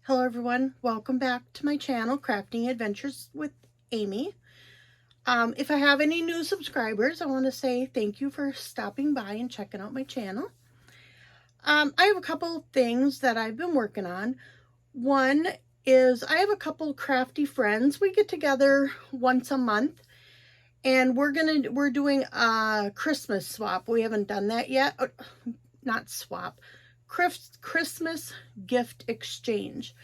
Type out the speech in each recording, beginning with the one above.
Hello everyone, welcome back to my channel, Crafting Adventures with Amy. If I have any new subscribers, I want to say thank you for stopping by and checking out my channel. I have a couple of things that I've been working on. One is I have a couple crafty friends. We get together once a month and we're doing a Christmas swap. We haven't done that yet. Not swap. Christmas gift exchange,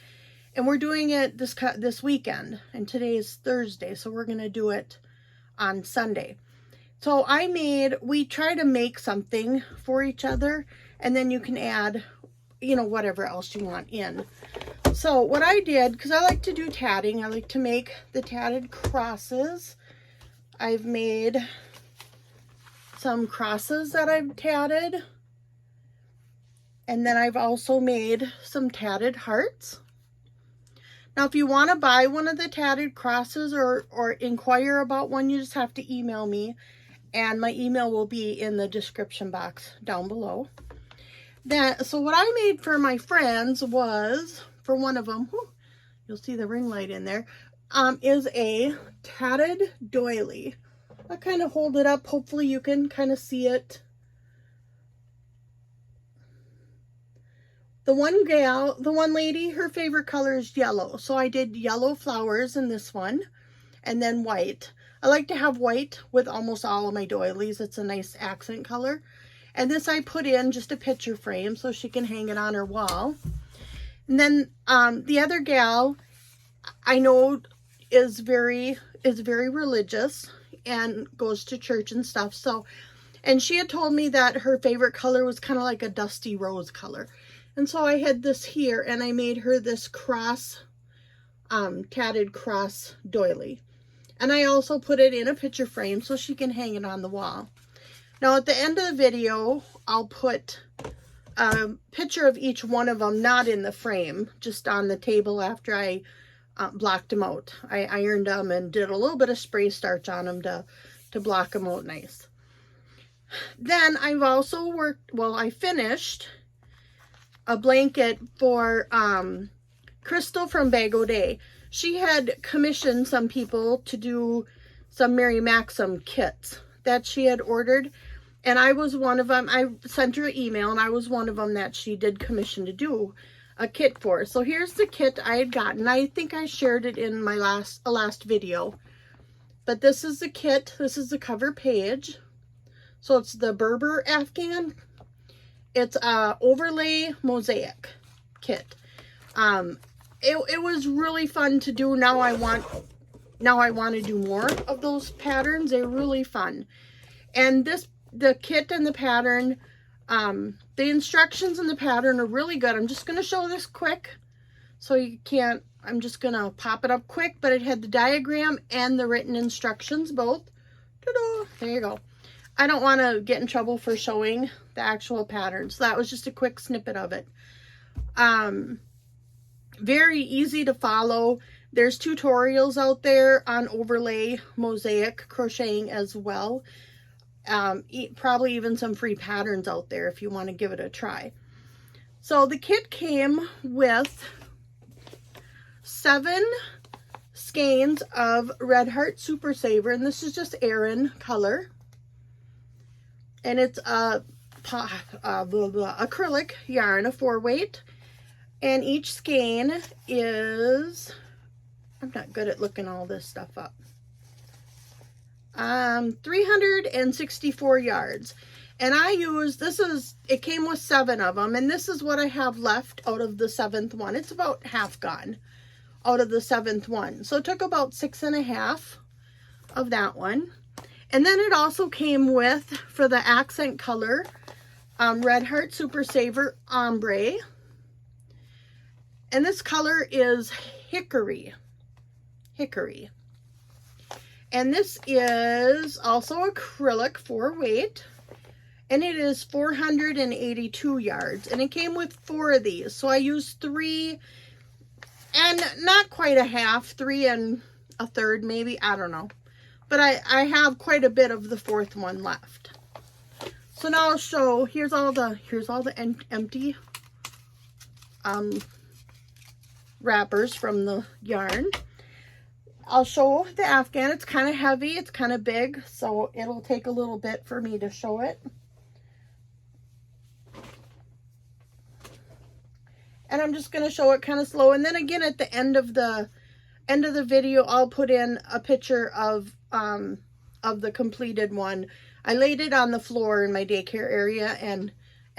and we're doing it this weekend, and today is Thursday, so we're gonna do it on Sunday. So we try to make something for each other, and then you can add, whatever else you want in. So what I did, because I like to do tatting, I like to make the tatted crosses. I've made some crosses that I've tatted. And then I've also made some tatted hearts. Now, if you want to buy one of the tatted crosses or inquire about one, you just have to email me. And my email will be in the description box down below. So what I made for my friends was, for one of them, you'll see the ring light in there, is a tatted doily. I'll kind of hold it up. Hopefully you can kind of see it. The one lady, her favorite color is yellow. So I did yellow flowers in this one and then white. I like to have white with almost all of my doilies. It's a nice accent color. And this I put in just a picture frame so she can hang it on her wall. And then the other gal I know is very religious and goes to church and stuff. And she had told me that her favorite color was kind of like a dusty rose color. And so I had this here, and I made her this cross, tatted cross doily. And I also put it in a picture frame so she can hang it on the wall. Now, at the end of the video, I'll put a picture of each one of them, not in the frame, just on the table after I blocked them out. I ironed them and did a little bit of spray starch on them to block them out nice. Then I've also I finished a blanket for Crystal from Bag O' Day. She had commissioned some people to do some Mary Maxim kits that she had ordered, and I was one of them. I sent her an email, and I was one of them that she did commission to do a kit for. So here's the kit I had gotten. I think I shared it in my last video, but this is the kit. This is the cover page. So it's the Berber Afghan. It's a overlay mosaic kit. It was really fun to do. Now I want to do more of those patterns. They're really fun. And the kit and the pattern, the instructions in the pattern are really good. I'm just going to show this quick so you can't, I'm just going to pop it up quick, but it had the diagram and the written instructions both. Ta-da! There you go. I don't want to get in trouble for showing the actual pattern. So that was just a quick snippet of it. Very easy to follow. There's tutorials out there on overlay mosaic crocheting as well. Probably even some free patterns out there if you want to give it a try. So the kit came with 7 skeins of Red Heart Super Saver, and this is just Aran color. And it's a acrylic yarn, a 4-weight. And each skein is, I'm not good at looking all this stuff up, 364 yards. And I used, it came with 7 of them. And this is what I have left out of the 7th one. It's about half gone out of the 7th one. So it took about 6.5 of that one. And then it also came with, for the accent color, Red Heart Super Saver Ombre. And this color is Hickory. Hickory. And this is also acrylic 4-weight. And it is 482 yards. And it came with 4 of these. So I used 3 and not quite a half, 3 and a third maybe. I don't know. But I have quite a bit of the 4th one left. So now I'll show, here's all the empty wrappers from the yarn. I'll show the Afghan. It's kind of heavy, it's kind of big, so it'll take a little bit for me to show it. And I'm just going to show it kind of slow. And then again at the end of the video, I'll put in a picture of the completed one. I laid it on the floor in my daycare area and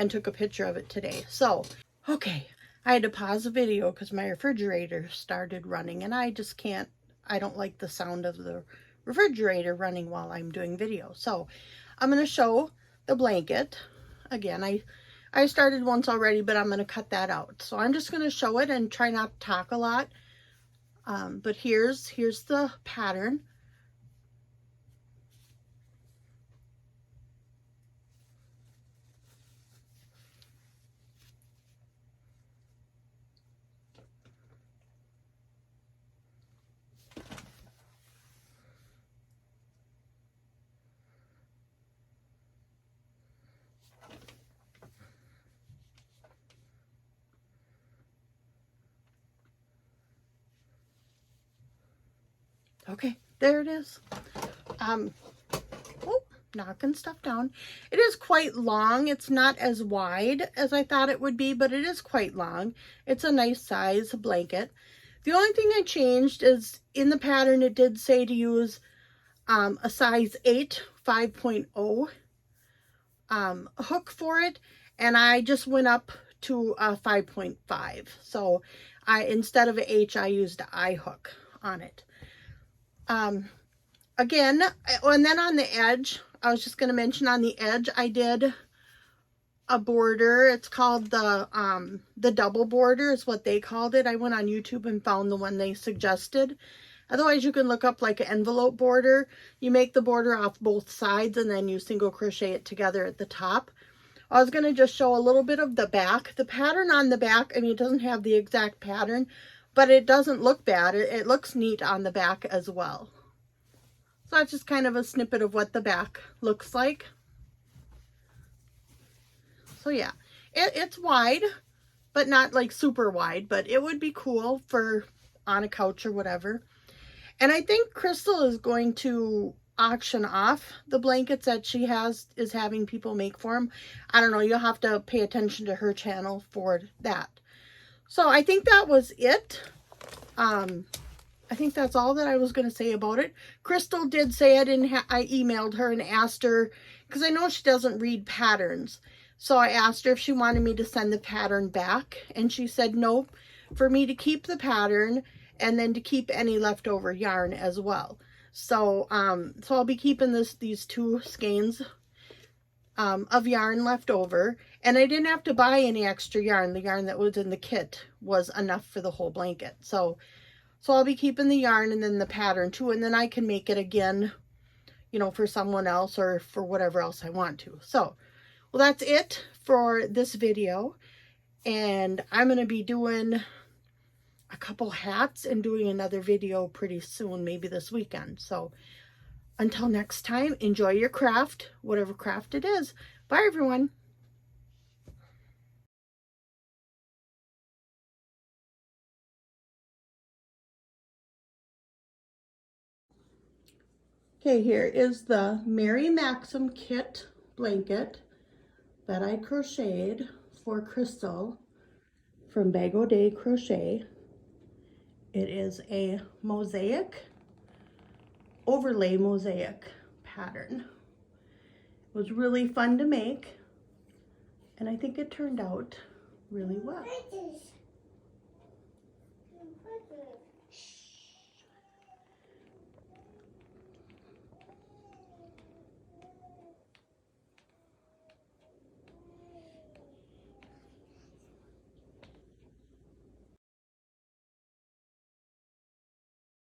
took a picture of it today. So, okay, I had to pause the video because my refrigerator started running, and I just can't, I don't like the sound of the refrigerator running while I'm doing video. So I'm going to show the blanket. Again, I started once already, but I'm going to cut that out. So I'm just going to show it and try not to talk a lot. But here's the pattern. Okay, there it is. Knocking stuff down. It is quite long. It's not as wide as I thought it would be, but it is quite long. It's a nice size blanket. The only thing I changed is in the pattern, it did say to use a size 8 5.0 hook for it, and I just went up to a 5.5. So instead of an H, I used an I hook on it. Again, and then on the edge, I was just going to mention on the edge, I did a border. It's called the double border is what they called it. I went on YouTube and found the one they suggested. Otherwise, you can look up like an envelope border. You make the border off both sides and then you single crochet it together at the top. I was going to just show a little bit of the back. The pattern on the back, I mean, it doesn't have the exact pattern, but it doesn't look bad. It looks neat on the back as well. So that's just kind of a snippet of what the back looks like. So yeah, it's wide, but not like super wide, but it would be cool for on a couch or whatever. And I think Crystal is going to auction off the blankets that she is having people make for them. I don't know, you'll have to pay attention to her channel for that. So I think that was it. I think that's all that I was going to say about it. Crystal did say I emailed her and asked her, because I know she doesn't read patterns. So I asked her if she wanted me to send the pattern back. And she said no, for me to keep the pattern and then to keep any leftover yarn as well. So, so I'll be keeping these 2 skeins of yarn left over. And I didn't have to buy any extra yarn. The yarn that was in the kit was enough for the whole blanket. So I'll be keeping the yarn and then the pattern too, and then I can make it again, you know, for someone else or for whatever else I want to. So, well, that's it for this video, and I'm going to be doing a couple hats and doing another video pretty soon, maybe this weekend. So, until next time, enjoy your craft, whatever craft it is. Bye, everyone. Okay, here is the Mary Maxim kit blanket that I crocheted for Crystal from Bag O' Day Crochet. It is a mosaic, overlay mosaic pattern. It was really fun to make, and I think it turned out really well.